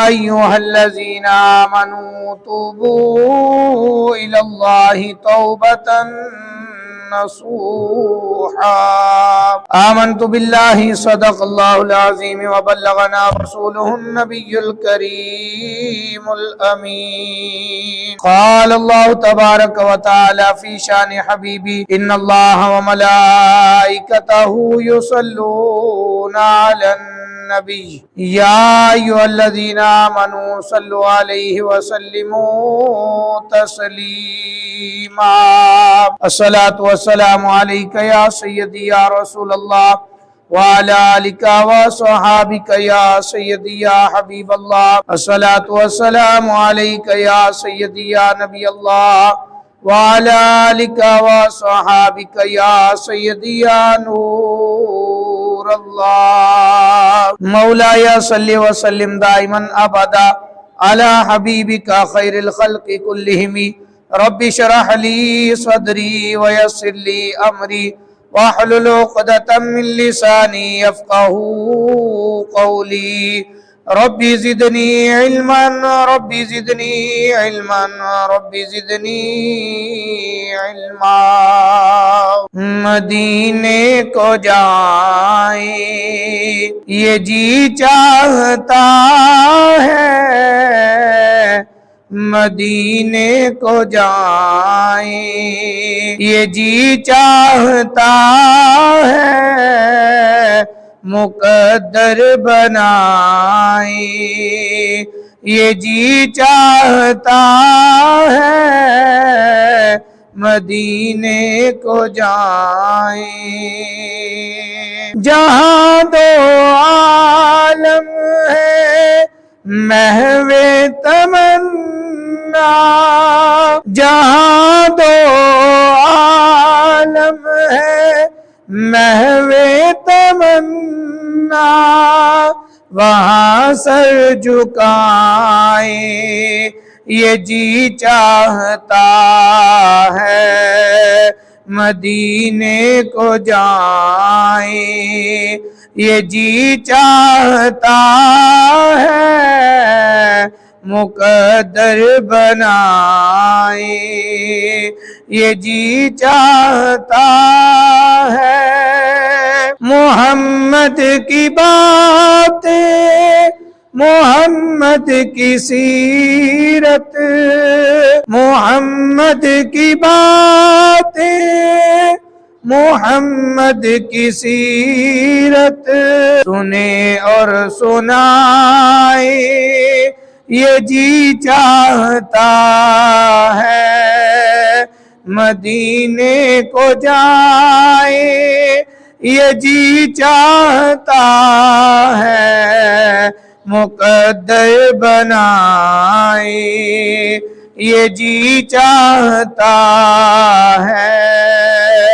أيها الذين آمنوا توبوا إلى الله توبة نصوحا آمنت بالله صدق الله العظيم وبلغنا رسوله النبي الكريم الأمين قال الله تبارك وتعالى في شان حبيبي إن الله وملائكته يصلون على النبي يا أيها الذين آمنوا صلوا عليه وسلموا تسليما الصلاة والسلام عليك يا سيدي يا رسول الله وعلى آلك وصحابك يا سيدي يا حبيب الله الصلاة والسلام عليك يا سيدي يا نبي الله وعلى آلك وصحابك يا سيدي يا نور الله مولاي صل وسلم دائما أبدا على حبيبك خير الخلق كلهم رب اشرح لي صدري ويسر لي أمري واحلل عقدة من لساني يفقهوا قولي ربي زدني علما ربي زدني علما ربي زدنی علما مدینے کو جائیں یہ جی چاہتا ہے مدینے کو جائیں یہ جی چاہتا ہے مقدر بنائیں یہ جی چاہتا ہے مدینے کو جائیں جہاں دو عالم ہے محو تمنا جہاں دو عالم ہے محو تمنا وہاں سر جھکائیں یہ جی چاہتا ہے مدینے کو جائیں یہ جی چاہتا ہے مقدر بنائیں یہ جی چاہتا ہے محمد کی باتیں محمد کی سیرت محمد کی باتیں محمد کی سیرت سنے اور سنائے یہ جی چاہتا ہے مدینے کو جائے یہ جی چاہتا ہے مقدر بنائے یہ جی چاہتا ہے